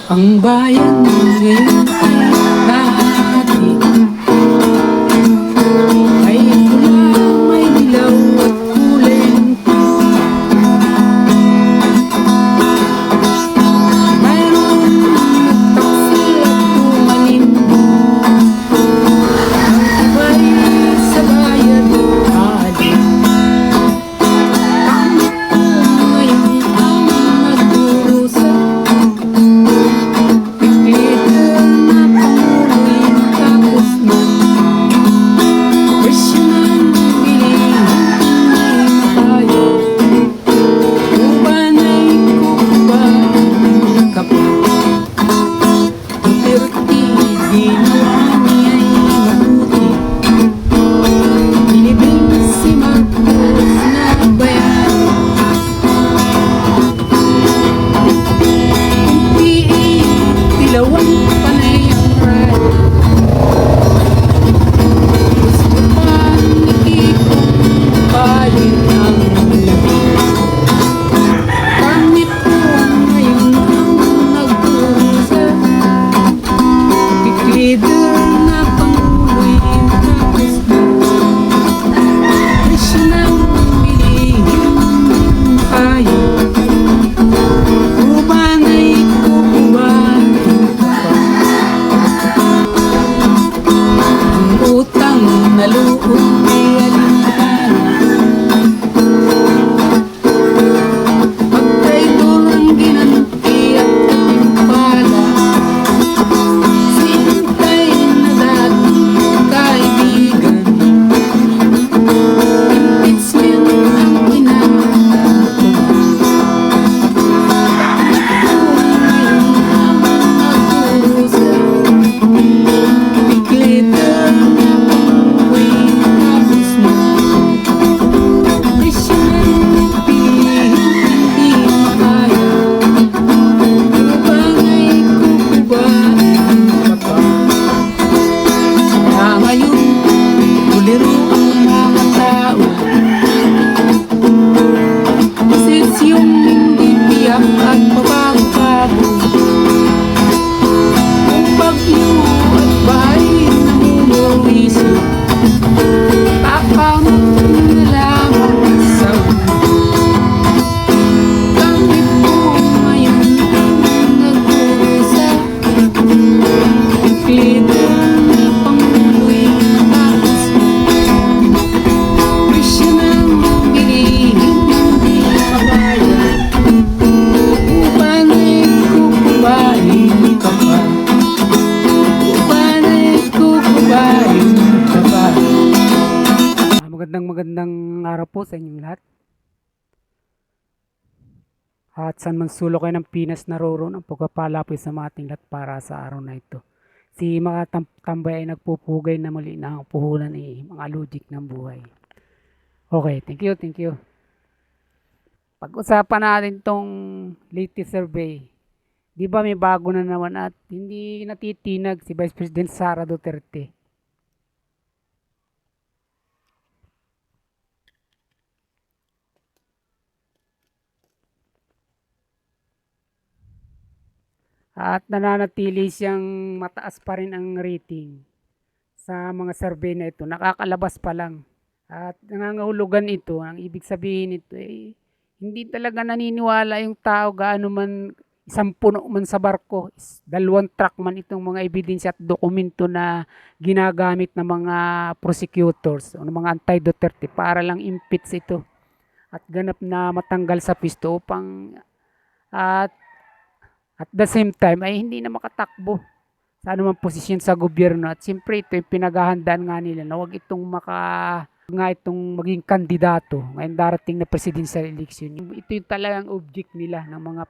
Ang bayan ngayon ay nahati, ay pula, may dilaw at kulay ng mayroong nagtaksil at tumanim. Ang iba'y sa bayan ali, kami po ngayon ang nagdurusa. Dilawan panay ang radyo, gusto pang ikikumpayin ang lamig. Kami po ngayon ang nagdurusa, leader na panguloy tapos na presyo ng bilihin kayo. Ubanay kukuha utang na loob ay alintana, pagtraidor ang ginanti at katimpala, sintay na dating kaibigan, impeachment ang inaatupag. Ngayon ang nagdurusa, glitter na panguwi tapos na presyo ng bilihin hindi makaya. Upang ay kukubain ka pa. Kaya ngayon tuliro ang mga tao, desisyong hindi biyak at pabago-bago. Kung bagyo at bahay namumuwisyo, pakamot na lamang sa kami po ngayon ang nagdurusa, glitter na panguloy tapos na presyo ng bilihin hindi makaya. Upang ay kukubain ka pa, upang ay kukubain ka pa. Magandang araw po sa inyong lahat. At saan man sulok kayo ng Pinas naroroon, ang pagpapala po sa mga ating lahat para sa araw na ito. Si mga tambay ay nagpupugay na muli na ang puhunan mga logic ng buhay. Okay, thank you. Pag-usapan natin tong latest survey. Di ba may bago na naman at hindi natitinag si Vice President Sara Duterte. At nananatili siyang mataas pa rin ang rating sa mga survey na ito. Nakakalabas pa lang. At nangangahulugan ito, ang ibig sabihin nito hindi talaga naniniwala yung tao gaano man isang puno man sa barko, dalawang truck man itong mga ebidensya at dokumento na ginagamit ng mga prosecutors o ng mga anti-Duterte para lang impeach ito at ganap na matanggal sa pisto upang at the same time ay hindi na makatakbo sa anumang posisyon sa gobyerno. At siyempre ito yung pinaghahandaan nga nila na huwag itong itong maging kandidato ngayong darating na presidential election. Ito yung talagang object nila ng mga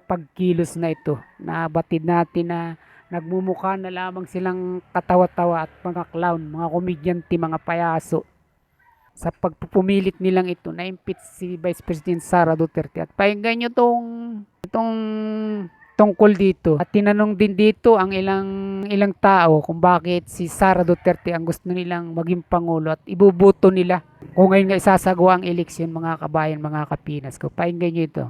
pagkilos na ito, na batid natin na nagmumukha na lamang silang katawa-tawa at mga clown, mga komedyante, mga payaso sa pagpupumilit nilang ito na impeach si Vice President Sara Duterte. At pakinggan nyo itong tungkol dito. At tinanong din dito ang ilang tao kung bakit si Sara Duterte ang gusto nilang maging pangulo at ibubuto nila kung ngayon nga isasagawa ang eleksyon, mga kabayan, mga kapinas ko. Pakinggan nyo ito.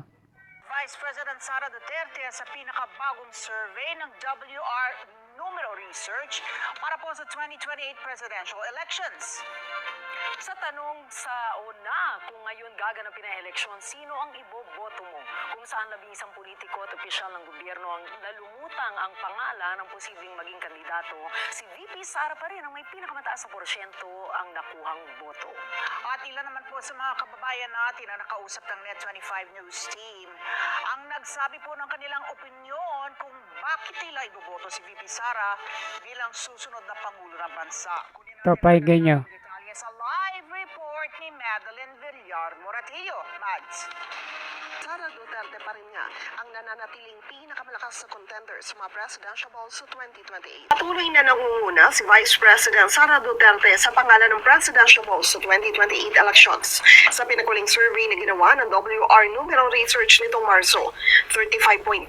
Vice President Sara Duterte sa pinakabagong survey ng WR Numero Research para po sa 2028 presidential elections. Sa tanong sa una, kung ngayon gaganapin ang eleksyon, sino ang iboboto mo? Kung saan 11 politiko at opisyal ng gobyerno ang nalumutang ang pangalan ng posibleng maging kandidato, si VP Sara pa rin ang may pinakamataas na porsyento ang nakuhang boto. At ilan naman po sa mga kababayan natin na nakausap ng Net25 News Team ang nagsabi po ng kanilang opinyon kung bakit nila iboboto si VP Sara bilang susunod na Pangulo ng Bansa. Ito, pakinggan nyo. Detalye sa live report ni Madeline Villar Moratillo. Mads. Sara Duterte pa rin nga ang nananatiling pinakamalakas na contender sa mga presidential balls sa 2028. Patuloy na nangunguna si Vice President Sara Duterte sa pangalan ng presidential balls sa 2028 elections. Sa pinakuling survey na ginawa ng WR Numero Research nitong Marso, 35.9%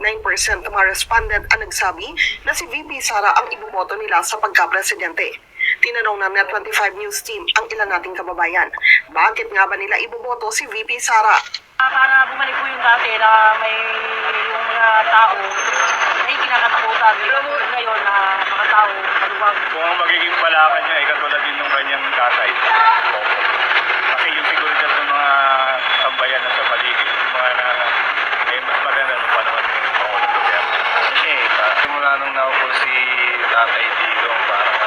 ng mga respondent ang nagsabi na si VP Sara ang iboboto nila sa pagka-presidente. Tinanong ng Net25 News Team ang ilan nating kababayan, bakit nga ba nila iboboto si VP Sara? Para bumalik po yung dati na may yung mga tao may kinakatakutan. Ngayon na mga tao maluwag. Kung ang magiging balakan niya ay katulad din ng kanyang tatay. Kasi yung seguridad ng mga sambayan na sa paligid, yung mga na ay mas maganda nung panahon ng Pangulong Gobyerno. Kasi simula nung naupo si tatay dito, parang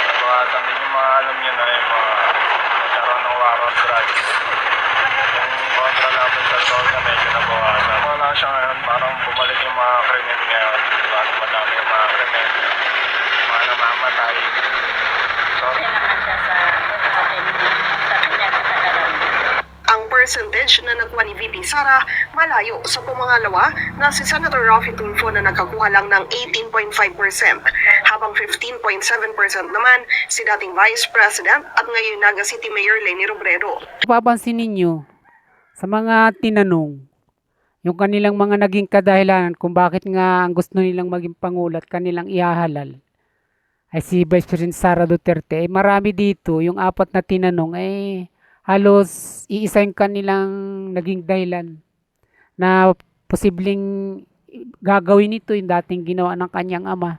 nabawasan din yung mga alam niya na yung mga nagkaroon ng war on drugs. Yung kontra laban sa droga na medyo nabawasan. Wala siya ngayon, parang bumalik yung mga krimen ngayon. Diba? Madami yung mga krimen. Mga namamatay. So, Ang percentage na nakuha ni VP Sara malayo sa pumangalawa na si Senator Raffy Tulfo na nakakuha lang ng 18.5%, habang 15.7% naman si dating Vice President at ngayon Naga City Mayor Leni Robredo. Papansin ninyo, sa mga tinanong, yung kanilang mga naging kadahilanan kung bakit nga ang gusto nilang maging pangulo at kanilang ihahalal ay si Vice President Sara Duterte, marami dito, yung apat na tinanong ay halos iisa yung kanilang naging dahilan na posibleng gagawin nito yung dating ginawa ng kanyang ama.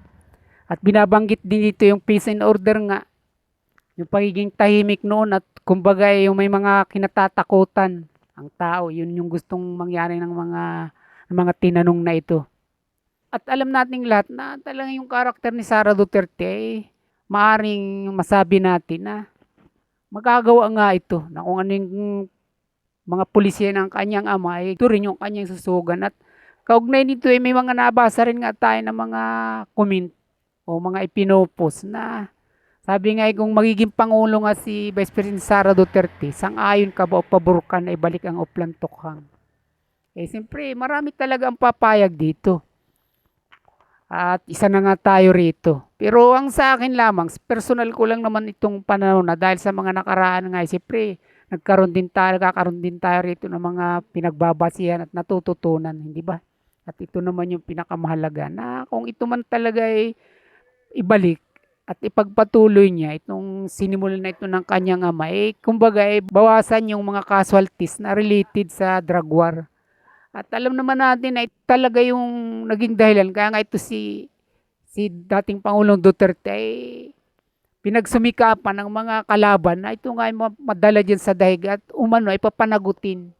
At binabanggit din dito yung peace and order nga, yung pagiging tahimik noon at kumbaga yung may mga kinatatakutan ang tao, yun yung gustong mangyari ng mga tinanong na ito. At alam nating lahat na talagang yung karakter ni Sara Duterte ay maaring masabi natin na magagawa nga ito na kung ano yung mga pulisya ng kanyang ama ay ito rin yung kanyang susugan. At kaugnay nito ay may mga nabasa rin nga tayo ng mga comment o mga ipinopost na sabi nga kung magiging pangulo nga si Vice President Sara Duterte, sang-ayon ka ba o pabor ka na ibalik ang Oplan Tokhang? Siyempre marami talaga ang papayag dito. At isa na nga tayo rito. Pero ang sa akin lamang, personal ko lang naman itong panahon na dahil sa mga nakaraan nga, siyempre, nakakaroon din tayo rito ng mga pinagbabasihan at natututunan, hindi ba? At ito naman yung pinakamahalaga na kung ito man talaga ay ibalik at ipagpatuloy niya itong sinimulan na ito ng kanyang ama, kumbaga bawasan yung mga casualties na related sa drug war. At alam naman natin na talaga yung naging dahilan. Kaya nga ito si dating Pangulong Duterte ay pinagsumikapan ng mga kalaban na ito nga ay madala dyan sa daig at umano ay papanagutin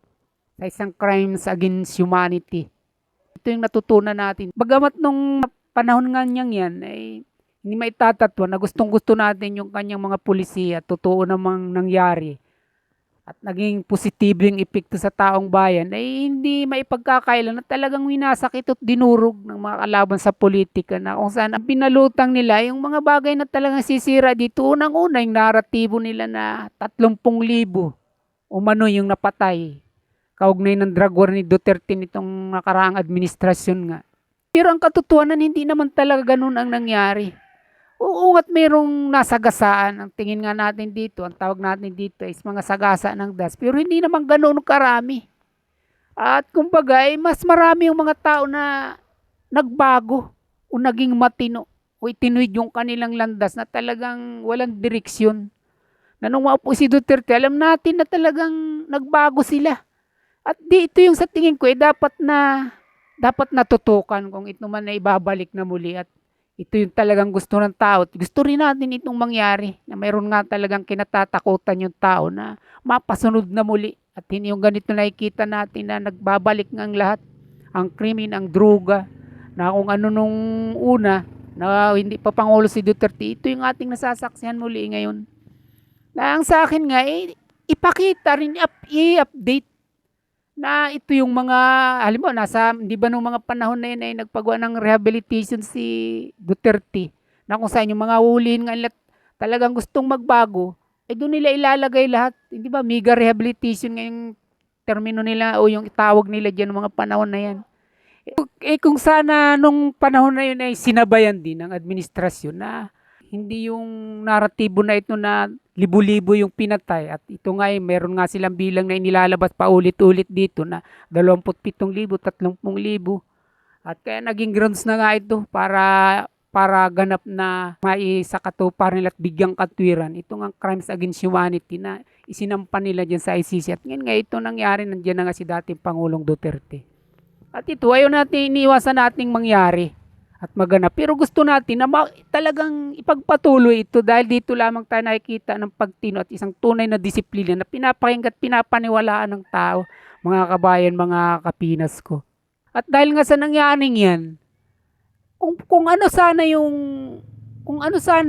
sa isang crimes against humanity. Ito yung natutunan natin. Bagamat nung panahon nga niyang yan ay hindi maitatatwa na gustong-gusto natin yung kanyang mga pulisiya. Totoo namang nangyari. At naging positibong epekto sa taong bayan ay hindi maipagkakailan na talagang winasakit at dinurog ng mga kalaban sa politika na kung saan ang pinalutang nila yung mga bagay na talagang sisira dito. Unang-una yung naratibo nila na 30,000 umano yung napatay. Kaugnay ng drug war ni Duterte nitong nakaraang administrasyon nga. Pero ang katotohanan hindi naman talaga ganun ang nangyari. Oo nga't mayroong nasagasaan. Ang tingin nga natin dito, ang tawag natin dito is mga sagasa ng das. Pero hindi naman ganoon karami. At kumbaga, mas marami yung mga tao na nagbago o naging matino o itinuwid yung kanilang landas na talagang walang direksyon. Na nung maupo si Duterte, alam natin na talagang nagbago sila. At di ito yung sa tingin ko, dapat na dapat natutukan kung ito man na ibabalik na muli at ito yung talagang gusto ng tao. Gusto rin natin itong mangyari na mayroon nga talagang kinatatakutan yung tao na mapasunod na muli at hindi yung ganito nakikita natin na nagbabalik ng lahat, ang krimen, ang droga, na kung ano nung una na hindi pa Pangulo si Duterte, ito yung ating nasasaksihan muli ngayon. Na ang sa akin nga, ipakita rin, i-update na ito yung mga, alam mo, di ba nung mga panahon na yun ay nagpagawa ng rehabilitation si Duterte, na kung saan yung mga hulihin nga nila talagang gustong magbago, doon nila ilalagay lahat. Hindi ba, mega rehabilitation nga yung termino nila o yung itawag nila dyan ng mga panahon na yan. Kung sana nung panahon na yun ay sinabayan din ng administrasyon na hindi yung naratibo na ito na libo-libo yung pinatay at ito nga meron nga silang bilang na inilalabas pa ulit-ulit dito na 27,000, 30,000 at kaya naging grounds na nga ito para ganap na maisakatuparan nila at bigyang katwiran ito nga crimes against humanity na isinampan nila dyan sa ICC at ngayon nga ito nangyari, nandiyan na nga si dating Pangulong Duterte at ito ayaw natin, iniiwasan nating mangyari at maganap. Pero gusto natin na talagang ipagpatuloy ito dahil dito lamang tayo nakikita ng pagtino at isang tunay na disiplina na pinapakinggan at pinapaniwalaan ng tao, mga kabayan, mga kapinas ko. At dahil nga sa nangyaring yan, kung ano sana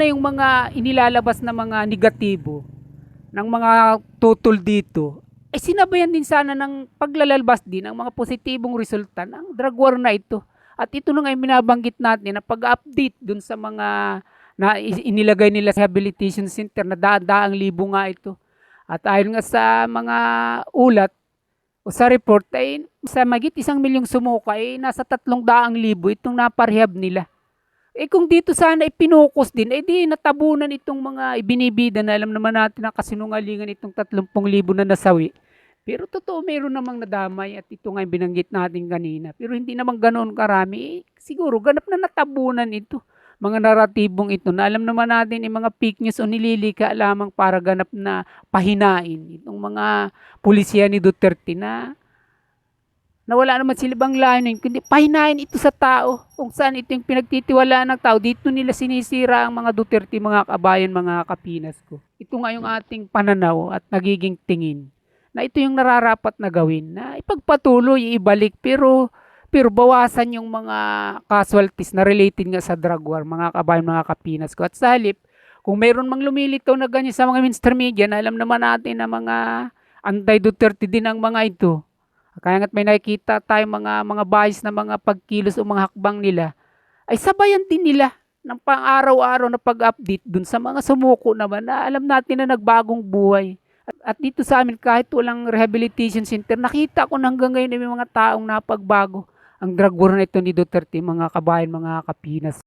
yung mga inilalabas na mga negatibo ng mga tutol dito, sinabayan din sana ng paglalalabas din ang mga positibong resulta ng drug war na ito. At ito na nga yung binabanggit natin na pag-update dun sa mga na inilagay nila sa rehabilitation center na daang libo nga ito. At ayon nga sa mga ulat o sa report ay sa magit 1 milyong sumuka ay nasa 300,000 itong naparehab nila. Kung dito sana ipinukos din, di natabunan itong mga ibinibida na alam naman natin na kasinungalingan itong 30,000 na nasawi. Pero totoo, mayroon namang nadamay at ito nga yung binanggit natin kanina. Pero hindi naman ganoon karami. Siguro ganap na natabunan ito. Mga naratibong ito na alam naman natin yung mga fake news o nililika lamang para ganap na pahinain. Itong mga pulisya ni Duterte na wala naman silibang layo kundi pahinain ito sa tao. Kung saan ito yung pinagtitiwalaan ng tao. Dito nila sinisira ang mga Duterte, mga kabayan, mga kapinas ko. Ito nga yung ating pananaw at nagiging tingin na ito yung nararapat na gawin na ipagpatuloy, ibalik pero bawasan yung mga casualties na related nga sa drug war, mga kabayan, mga kapinas ko. At sa halip, kung mayroon mang lumilitaw na ganyan sa mga mainstream media na alam naman natin na mga anti-Duterte din ang mga ito. Kaya nga't may nakikita tayo mga bias na mga pagkilos o mga hakbang nila, ay sabayan din nila ng pang-araw-araw na pag-update dun sa mga sumuko naman na alam natin na nagbagong buhay. At dito sa amin, kahit walang rehabilitation center, nakita ko na hanggang ngayon may mga taong napagbago ang drug war na ito ni Duterte, mga kabayan, mga kapinas.